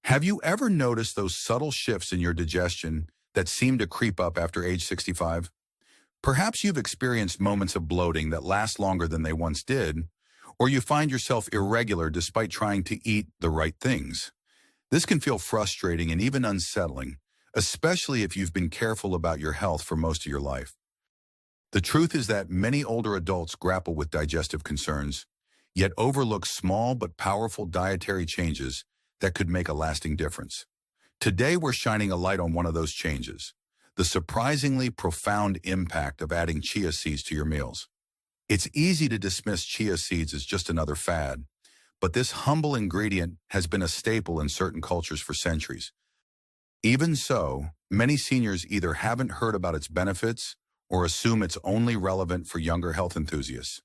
Have you ever noticed those subtle shifts in your digestion that seem to creep up after age 65? Perhaps you've experienced moments of bloating that last longer than they once did, or you find yourself irregular despite trying to eat the right things. This can feel frustrating and even unsettling, especially if you've been careful about your health for most of your life. The truth is that many older adults grapple with digestive concerns, yet overlook small but powerful dietary changes that could make a lasting difference. Today, we're shining a light on one of those changes, the surprisingly profound impact of adding chia seeds to your meals. It's easy to dismiss chia seeds as just another fad, but this humble ingredient has been a staple in certain cultures for centuries. Even so, many seniors either haven't heard about its benefits or assume it's only relevant for younger health enthusiasts.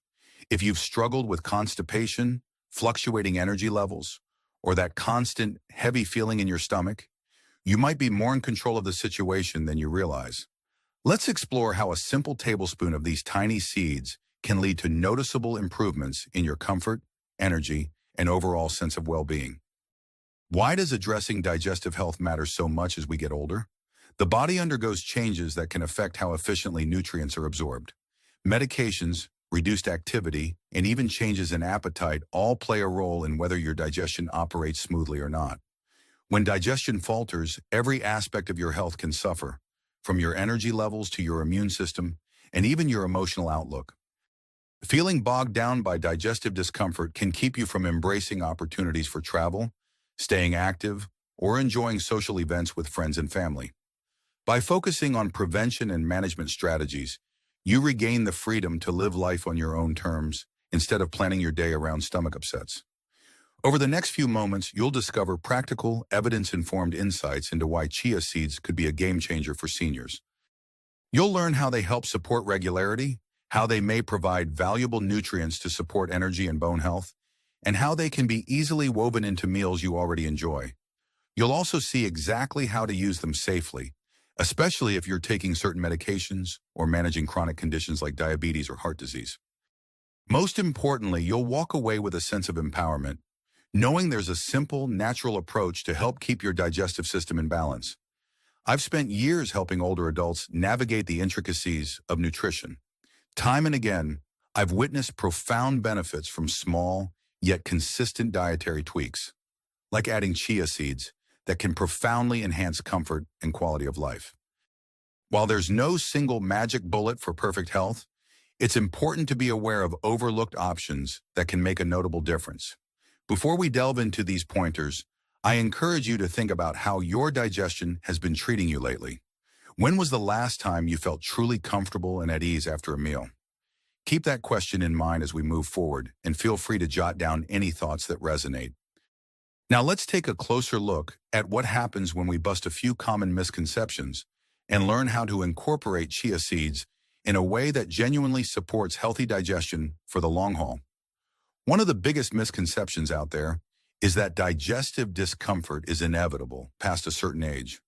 If you've struggled with constipation, fluctuating energy levels, or that constant heavy feeling in your stomach, you might be more in control of the situation than you realize. Let's explore how a simple tablespoon of these tiny seeds can lead to noticeable improvements in your comfort, energy, and overall sense of well-being. Why does addressing digestive health matter so much as we get older? The body undergoes changes that can affect how efficiently nutrients are absorbed. Medications, reduced activity, and even changes in appetite all play a role in whether your digestion operates smoothly or not. When digestion falters, every aspect of your health can suffer, from your energy levels to your immune system, and even your emotional outlook. Feeling bogged down by digestive discomfort can keep you from embracing opportunities for travel, staying active, or enjoying social events with friends and family. By focusing on prevention and management strategies, you regain the freedom to live life on your own terms instead of planning your day around stomach upsets. Over the next few moments, you'll discover practical, evidence-informed insights into why chia seeds could be a game changer for seniors. You'll learn how they help support regularity, how they may provide valuable nutrients to support energy and bone health, and how they can be easily woven into meals you already enjoy. You'll also see exactly how to use them safely, especially if you're taking certain medications or managing chronic conditions like diabetes or heart disease. Most importantly, you'll walk away with a sense of empowerment, knowing there's a simple, natural approach to help keep your digestive system in balance. I've spent years helping older adults navigate the intricacies of nutrition. Time and again, I've witnessed profound benefits from small, yet consistent dietary tweaks, like adding chia seeds, that can profoundly enhance comfort and quality of life. While there's no single magic bullet for perfect health, it's important to be aware of overlooked options that can make a notable difference. Before we delve into these pointers, I encourage you to think about how your digestion has been treating you lately. When was the last time you felt truly comfortable and at ease after a meal? Keep that question in mind as we move forward, and feel free to jot down any thoughts that resonate. Now let's take a closer look at what happens when we bust a few common misconceptions and learn how to incorporate chia seeds in a way that genuinely supports healthy digestion for the long haul. One of the biggest misconceptions out there is that digestive discomfort is inevitable past a certain age.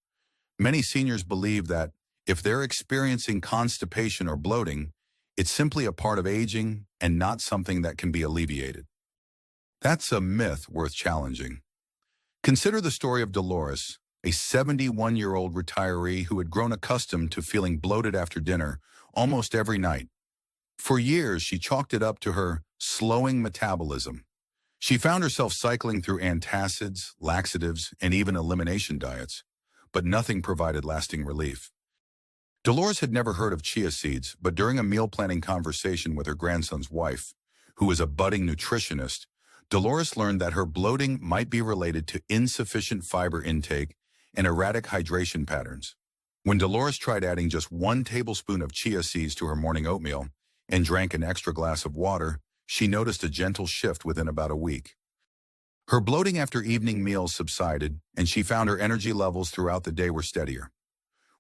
Many seniors believe that if they're experiencing constipation or bloating, it's simply a part of aging and not something that can be alleviated. That's a myth worth challenging. Consider the story of Dolores, a 71-year-old retiree who had grown accustomed to feeling bloated after dinner almost every night. For years, she chalked it up to her slowing metabolism. She found herself cycling through antacids, laxatives, and even elimination diets, but nothing provided lasting relief. Dolores had never heard of chia seeds, but during a meal planning conversation with her grandson's wife, who is a budding nutritionist, Dolores learned that her bloating might be related to insufficient fiber intake and erratic hydration patterns. When Dolores tried adding just 1 tablespoon of chia seeds to her morning oatmeal and drank an extra glass of water, she noticed a gentle shift within about a week. Her bloating after evening meals subsided, and she found her energy levels throughout the day were steadier.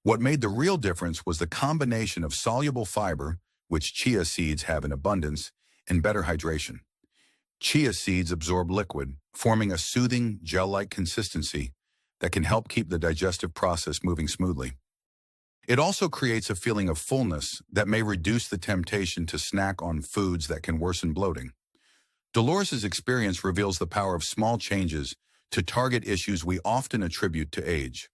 What made the real difference was the combination of soluble fiber, which chia seeds have in abundance, and better hydration. Chia seeds absorb liquid, forming a soothing, gel-like consistency that can help keep the digestive process moving smoothly. It also creates a feeling of fullness that may reduce the temptation to snack on foods that can worsen bloating. Dolores' experience reveals the power of small changes to target issues we often attribute to age.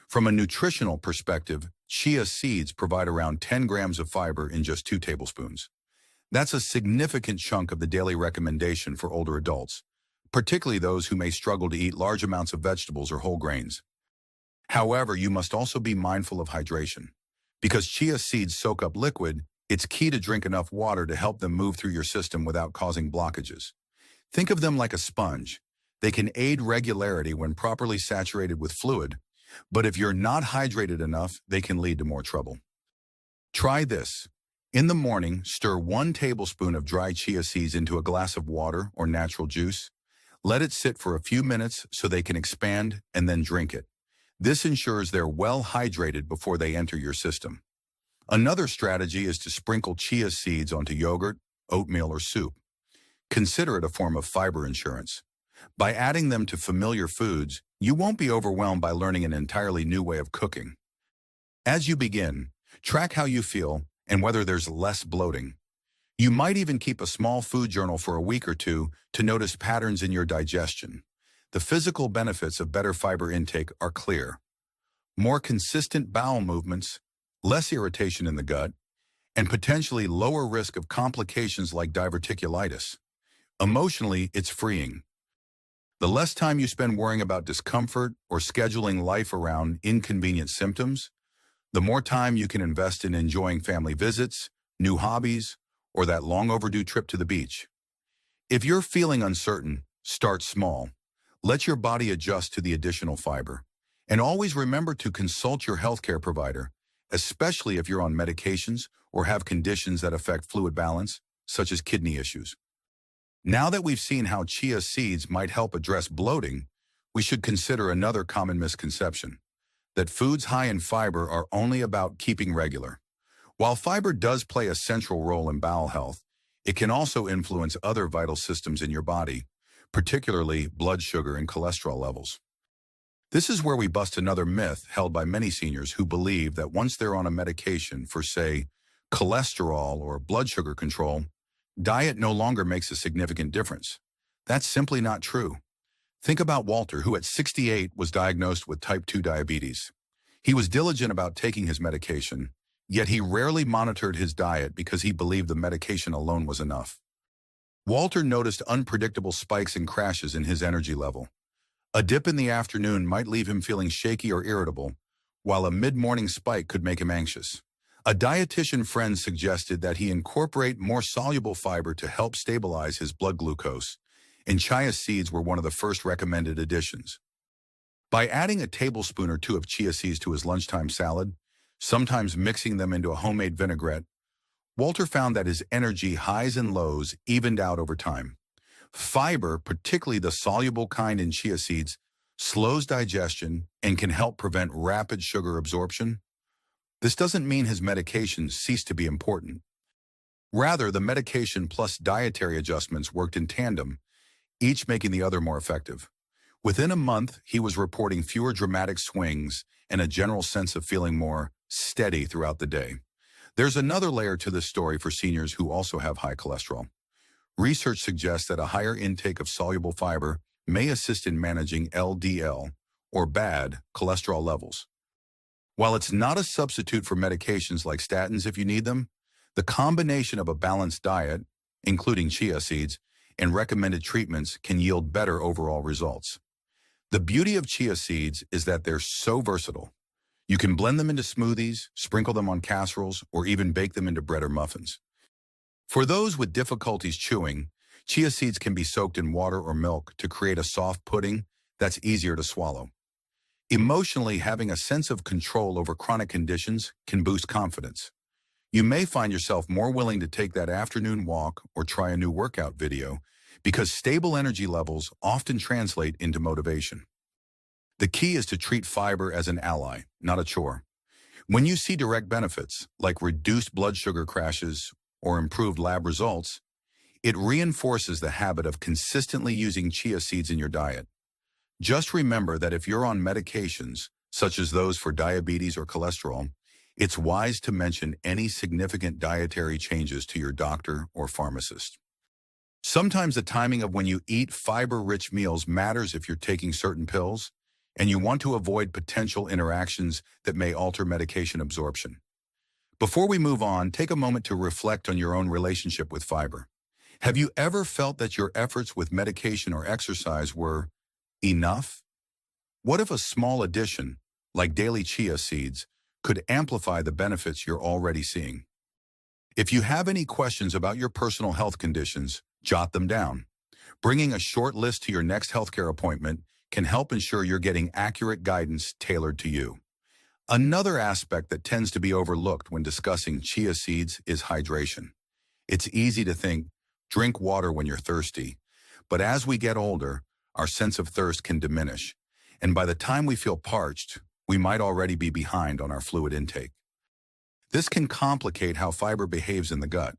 From a nutritional perspective, chia seeds provide around 10 grams of fiber in just 2 tablespoons. That's a significant chunk of the daily recommendation for older adults, particularly those who may struggle to eat large amounts of vegetables or whole grains. However, you must also be mindful of hydration. Because chia seeds soak up liquid, it's key to drink enough water to help them move through your system without causing blockages. Think of them like a sponge. They can aid regularity when properly saturated with fluid, but if you're not hydrated enough, they can lead to more trouble. Try this. In the morning, stir 1 tablespoon of dry chia seeds into a glass of water or natural juice. Let it sit for a few minutes so they can expand, and then drink it. This ensures they're well hydrated before they enter your system. Another strategy is to sprinkle chia seeds onto yogurt, oatmeal, or soup. Consider it a form of fiber insurance. By adding them to familiar foods, you won't be overwhelmed by learning an entirely new way of cooking. As you begin, track how you feel and whether there's less bloating. You might even keep a small food journal for a week or two to notice patterns in your digestion. The physical benefits of better fiber intake are clear. More consistent bowel movements, less irritation in the gut, and potentially lower risk of complications like diverticulitis. Emotionally, it's freeing. The less time you spend worrying about discomfort or scheduling life around inconvenient symptoms, the more time you can invest in enjoying family visits, new hobbies, or that long overdue trip to the beach. If you're feeling uncertain, start small. Let your body adjust to the additional fiber. And always remember to consult your healthcare provider, especially if you're on medications or have conditions that affect fluid balance, such as kidney issues. Now that we've seen how chia seeds might help address bloating, we should consider another common misconception, that foods high in fiber are only about keeping regular. While fiber does play a central role in bowel health, it can also influence other vital systems in your body, particularly blood sugar and cholesterol levels. This is where we bust another myth held by many seniors who believe that once they're on a medication for, say, cholesterol or blood sugar control, diet no longer makes a significant difference. That's simply not true. Think about Walter, who at 68 was diagnosed with type 2 diabetes. He was diligent about taking his medication, yet he rarely monitored his diet because he believed the medication alone was enough. Walter noticed unpredictable spikes and crashes in his energy level. A dip in the afternoon might leave him feeling shaky or irritable, while a mid-morning spike could make him anxious. A dietitian friend suggested that he incorporate more soluble fiber to help stabilize his blood glucose, and chia seeds were one of the first recommended additions. By adding a tablespoon or 2 of chia seeds to his lunchtime salad, sometimes mixing them into a homemade vinaigrette, Walter found that his energy highs and lows evened out over time. Fiber, particularly the soluble kind in chia seeds, slows digestion and can help prevent rapid sugar absorption. This doesn't mean his medications ceased to be important. Rather, the medication plus dietary adjustments worked in tandem, each making the other more effective. Within a month, he was reporting fewer dramatic swings and a general sense of feeling more steady throughout the day. There's another layer to this story for seniors who also have high cholesterol. Research suggests that a higher intake of soluble fiber may assist in managing LDL, or bad, cholesterol levels. While it's not a substitute for medications like statins if you need them, the combination of a balanced diet, including chia seeds, and recommended treatments can yield better overall results. The beauty of chia seeds is that they're so versatile. You can blend them into smoothies, sprinkle them on casseroles, or even bake them into bread or muffins. For those with difficulties chewing, chia seeds can be soaked in water or milk to create a soft pudding that's easier to swallow. Emotionally, having a sense of control over chronic conditions can boost confidence. You may find yourself more willing to take that afternoon walk or try a new workout video because stable energy levels often translate into motivation. The key is to treat fiber as an ally, not a chore. When you see direct benefits, like reduced blood sugar crashes or improved lab results, it reinforces the habit of consistently using chia seeds in your diet. Just remember that if you're on medications, such as those for diabetes or cholesterol, it's wise to mention any significant dietary changes to your doctor or pharmacist. Sometimes the timing of when you eat fiber-rich meals matters if you're taking certain pills, and you want to avoid potential interactions that may alter medication absorption. Before we move on, take a moment to reflect on your own relationship with fiber. Have you ever felt that your efforts with medication or exercise were enough? What if a small addition, like daily chia seeds, could amplify the benefits you're already seeing? If you have any questions about your personal health conditions, jot them down. Bringing a short list to your next healthcare appointment can help ensure you're getting accurate guidance tailored to you. Another aspect that tends to be overlooked when discussing chia seeds is hydration. It's easy to think, drink water when you're thirsty, but as we get older, our sense of thirst can diminish, and by the time we feel parched, we might already be behind on our fluid intake. This can complicate how fiber behaves in the gut.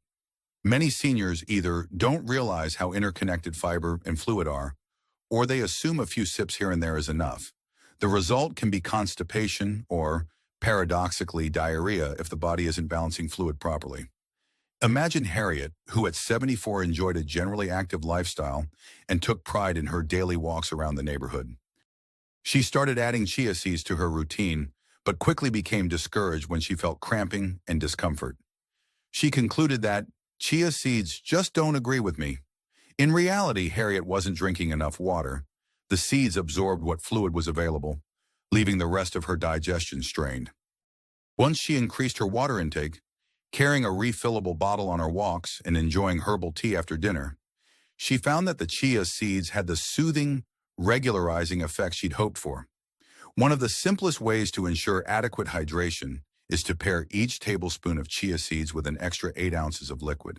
Many seniors either don't realize how interconnected fiber and fluid are, or they assume a few sips here and there is enough. The result can be constipation or, paradoxically, diarrhea if the body isn't balancing fluid properly. Imagine Harriet, who at 74 enjoyed a generally active lifestyle and took pride in her daily walks around the neighborhood. She started adding chia seeds to her routine, but quickly became discouraged when she felt cramping and discomfort. She concluded that chia seeds just don't agree with me. In reality, Harriet wasn't drinking enough water. The seeds absorbed what fluid was available, leaving the rest of her digestion strained. Once she increased her water intake, carrying a refillable bottle on her walks and enjoying herbal tea after dinner, she found that the chia seeds had the soothing, regularizing effect she'd hoped for. One of the simplest ways to ensure adequate hydration is to pair each tablespoon of chia seeds with an extra 8 ounces of liquid.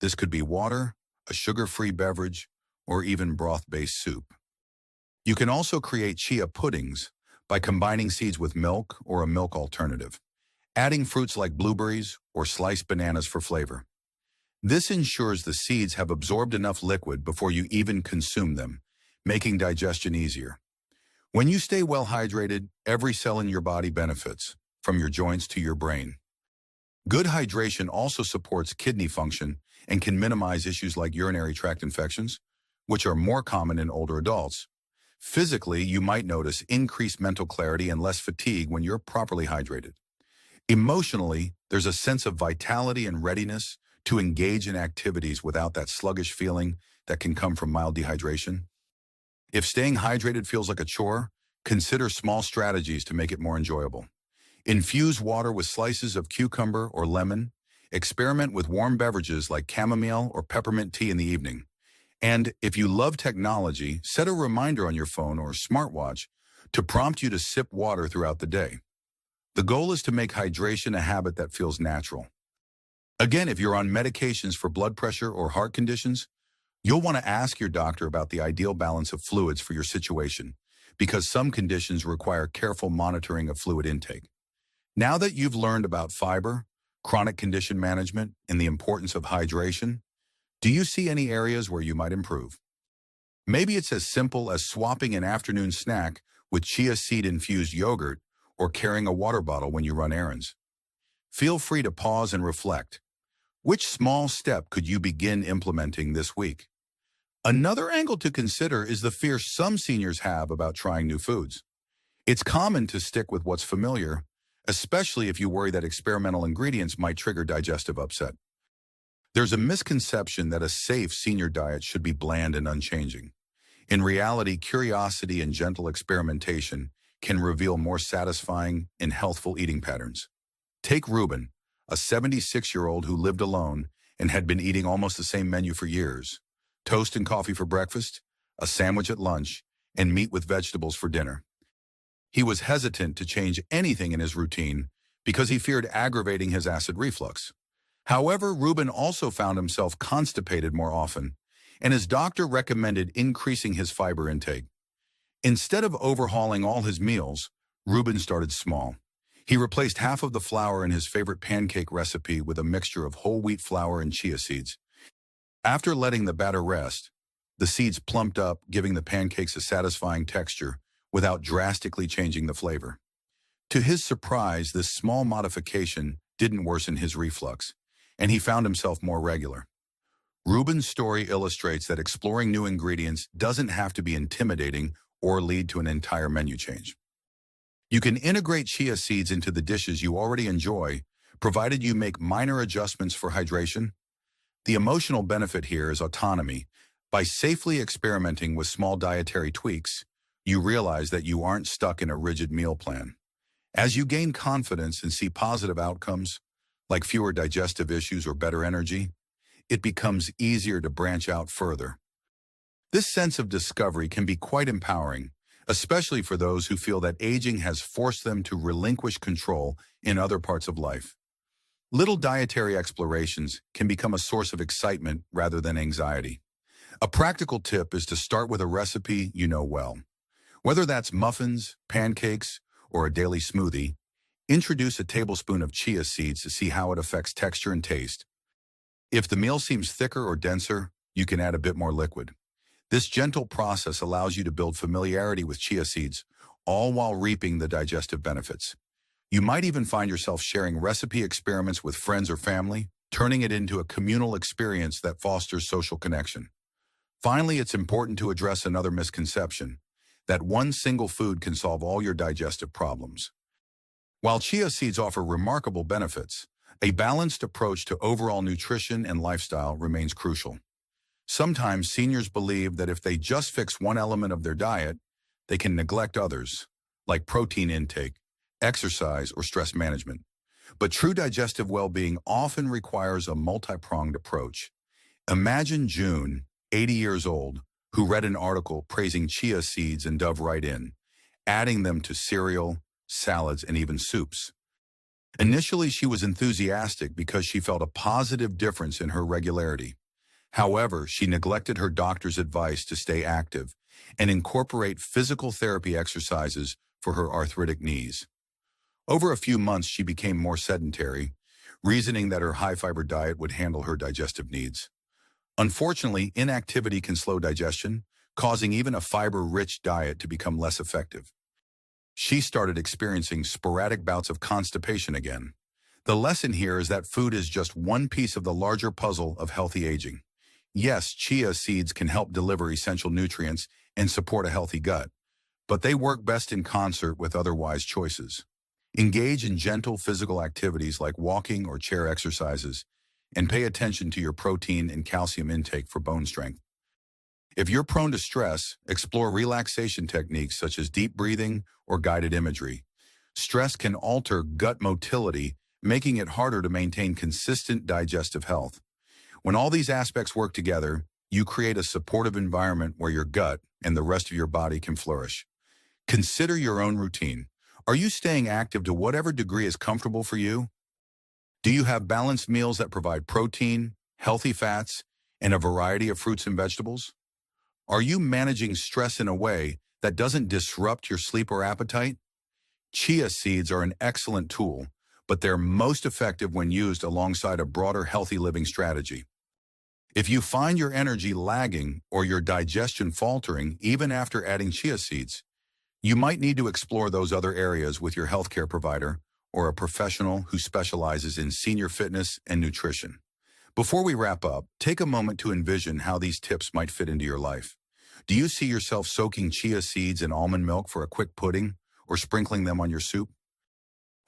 This could be water, a sugar-free beverage, or even broth-based soup. You can also create chia puddings by combining seeds with milk or a milk alternative, adding fruits like blueberries or sliced bananas for flavor. This ensures the seeds have absorbed enough liquid before you even consume them, making digestion easier. When you stay well hydrated, every cell in your body benefits, from your joints to your brain. Good hydration also supports kidney function and can minimize issues like urinary tract infections, which are more common in older adults. Physically, you might notice increased mental clarity and less fatigue when you're properly hydrated. Emotionally, there's a sense of vitality and readiness to engage in activities without that sluggish feeling that can come from mild dehydration. If staying hydrated feels like a chore, consider small strategies to make it more enjoyable. Infuse water with slices of cucumber or lemon. Experiment with warm beverages like chamomile or peppermint tea in the evening. And if you love technology, set a reminder on your phone or smartwatch to prompt you to sip water throughout the day. The goal is to make hydration a habit that feels natural. Again, if you're on medications for blood pressure or heart conditions, you'll want to ask your doctor about the ideal balance of fluids for your situation, because some conditions require careful monitoring of fluid intake. Now that you've learned about fiber, chronic condition management, and the importance of hydration, do you see any areas where you might improve? Maybe it's as simple as swapping an afternoon snack with chia seed-infused yogurt or carrying a water bottle when you run errands. Feel free to pause and reflect. Which small step could you begin implementing this week? Another angle to consider is the fear some seniors have about trying new foods. It's common to stick with what's familiar, especially if you worry that experimental ingredients might trigger digestive upset. There's a misconception that a safe senior diet should be bland and unchanging. In reality, curiosity and gentle experimentation can reveal more satisfying and healthful eating patterns. Take Ruben, a 76-year-old who lived alone and had been eating almost the same menu for years. Toast and coffee for breakfast, a sandwich at lunch, and meat with vegetables for dinner. He was hesitant to change anything in his routine because he feared aggravating his acid reflux. However, Ruben also found himself constipated more often, and his doctor recommended increasing his fiber intake. Instead of overhauling all his meals, Ruben started small. He replaced half of the flour in his favorite pancake recipe with a mixture of whole wheat flour and chia seeds. After letting the batter rest, the seeds plumped up, giving the pancakes a satisfying texture without drastically changing the flavor. To his surprise, this small modification didn't worsen his reflux, and he found himself more regular. Ruben's story illustrates that exploring new ingredients doesn't have to be intimidating or lead to an entire menu change. You can integrate chia seeds into the dishes you already enjoy, provided you make minor adjustments for hydration. The emotional benefit here is autonomy. By safely experimenting with small dietary tweaks, you realize that you aren't stuck in a rigid meal plan. As you gain confidence and see positive outcomes, like fewer digestive issues or better energy, it becomes easier to branch out further. This sense of discovery can be quite empowering, especially for those who feel that aging has forced them to relinquish control in other parts of life. Little dietary explorations can become a source of excitement rather than anxiety. A practical tip is to start with a recipe you know well. Whether that's muffins, pancakes, or a daily smoothie, introduce a tablespoon of chia seeds to see how it affects texture and taste. If the meal seems thicker or denser, you can add a bit more liquid. This gentle process allows you to build familiarity with chia seeds, all while reaping the digestive benefits. You might even find yourself sharing recipe experiments with friends or family, turning it into a communal experience that fosters social connection. Finally, it's important to address another misconception, that one single food can solve all your digestive problems. While chia seeds offer remarkable benefits, a balanced approach to overall nutrition and lifestyle remains crucial. Sometimes seniors believe that if they just fix one element of their diet, they can neglect others, like protein intake, exercise, or stress management. But true digestive well-being often requires a multi-pronged approach. Imagine June, 80 years old, who read an article praising chia seeds and dove right in, adding them to cereal, salads, and even soups. Initially, she was enthusiastic because she felt a positive difference in her regularity. However, she neglected her doctor's advice to stay active and incorporate physical therapy exercises for her arthritic knees. Over a few months, she became more sedentary, reasoning that her high-fiber diet would handle her digestive needs. Unfortunately, inactivity can slow digestion, causing even a fiber-rich diet to become less effective. She started experiencing sporadic bouts of constipation again. The lesson here is that food is just one piece of the larger puzzle of healthy aging. Yes, chia seeds can help deliver essential nutrients and support a healthy gut, but they work best in concert with other wise choices. Engage in gentle physical activities like walking or chair exercises, and pay attention to your protein and calcium intake for bone strength. If you're prone to stress, explore relaxation techniques such as deep breathing or guided imagery. Stress can alter gut motility, making it harder to maintain consistent digestive health. When all these aspects work together, you create a supportive environment where your gut and the rest of your body can flourish. Consider your own routine. Are you staying active to whatever degree is comfortable for you? Do you have balanced meals that provide protein, healthy fats, and a variety of fruits and vegetables? Are you managing stress in a way that doesn't disrupt your sleep or appetite? Chia seeds are an excellent tool, but they're most effective when used alongside a broader healthy living strategy. If you find your energy lagging or your digestion faltering even after adding chia seeds, you might need to explore those other areas with your healthcare provider or a professional who specializes in senior fitness and nutrition. Before we wrap up, take a moment to envision how these tips might fit into your life. Do you see yourself soaking chia seeds in almond milk for a quick pudding or sprinkling them on your soup?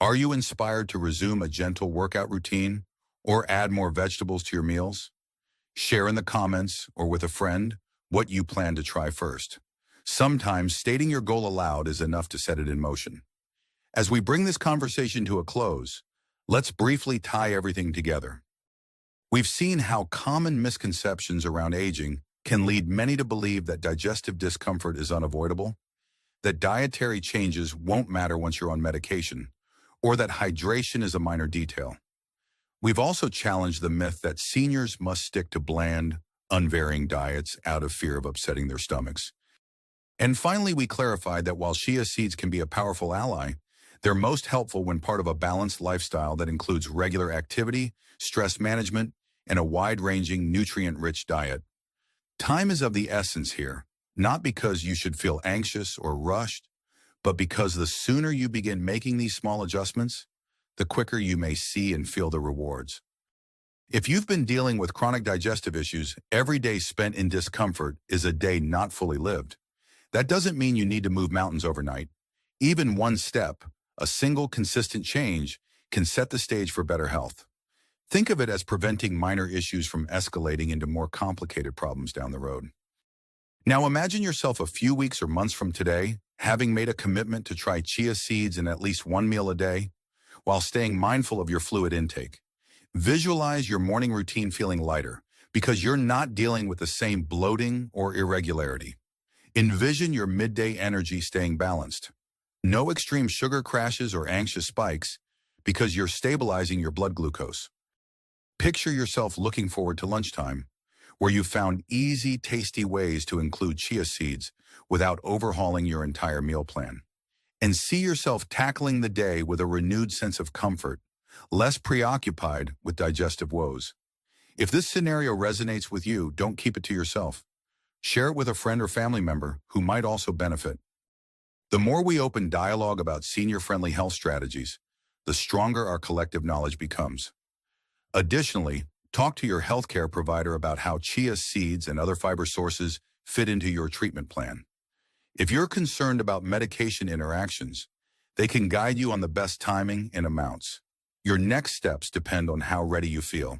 Are you inspired to resume a gentle workout routine or add more vegetables to your meals? Share in the comments or with a friend what you plan to try first. Sometimes stating your goal aloud is enough to set it in motion. As we bring this conversation to a close, let's briefly tie everything together. We've seen how common misconceptions around aging can lead many to believe that digestive discomfort is unavoidable, that dietary changes won't matter once you're on medication, or that hydration is a minor detail. We've also challenged the myth that seniors must stick to bland, unvarying diets out of fear of upsetting their stomachs. And finally, we clarified that while chia seeds can be a powerful ally, they're most helpful when part of a balanced lifestyle that includes regular activity, stress management, and a wide-ranging, nutrient-rich diet. Time is of the essence here, not because you should feel anxious or rushed, but because the sooner you begin making these small adjustments, the quicker you may see and feel the rewards. If you've been dealing with chronic digestive issues, every day spent in discomfort is a day not fully lived. That doesn't mean you need to move mountains overnight. Even one step, a single consistent change, can set the stage for better health. Think of it as preventing minor issues from escalating into more complicated problems down the road. Now imagine yourself a few weeks or months from today, having made a commitment to try chia seeds in at least one meal a day, while staying mindful of your fluid intake. Visualize your morning routine feeling lighter, because you're not dealing with the same bloating or irregularity. Envision your midday energy staying balanced. No extreme sugar crashes or anxious spikes, because you're stabilizing your blood glucose. Picture yourself looking forward to lunchtime, where you've found easy, tasty ways to include chia seeds without overhauling your entire meal plan. And see yourself tackling the day with a renewed sense of comfort, less preoccupied with digestive woes. If this scenario resonates with you, don't keep it to yourself. Share it with a friend or family member who might also benefit. The more we open dialogue about senior-friendly health strategies, the stronger our collective knowledge becomes. Additionally, talk to your healthcare provider about how chia seeds and other fiber sources fit into your treatment plan. If you're concerned about medication interactions, they can guide you on the best timing and amounts. Your next steps depend on how ready you feel.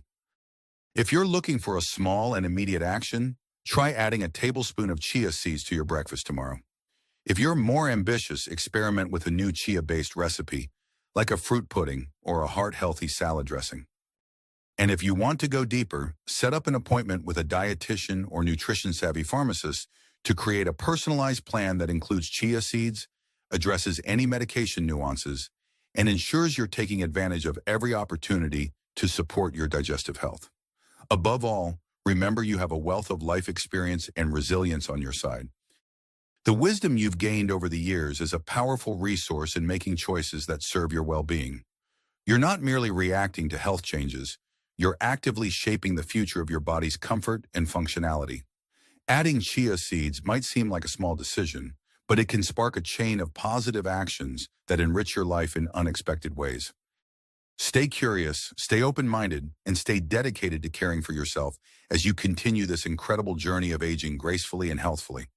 If you're looking for a small and immediate action, try adding a tablespoon of chia seeds to your breakfast tomorrow. If you're more ambitious, experiment with a new chia-based recipe, like a fruit pudding or a heart-healthy salad dressing. And if you want to go deeper, set up an appointment with a dietitian or nutrition-savvy pharmacist to create a personalized plan that includes chia seeds, addresses any medication nuances, and ensures you're taking advantage of every opportunity to support your digestive health. Above all, remember you have a wealth of life experience and resilience on your side. The wisdom you've gained over the years is a powerful resource in making choices that serve your well-being. You're not merely reacting to health changes, you're actively shaping the future of your body's comfort and functionality. Adding chia seeds might seem like a small decision, but it can spark a chain of positive actions that enrich your life in unexpected ways. Stay curious, stay open-minded, and stay dedicated to caring for yourself as you continue this incredible journey of aging gracefully and healthfully.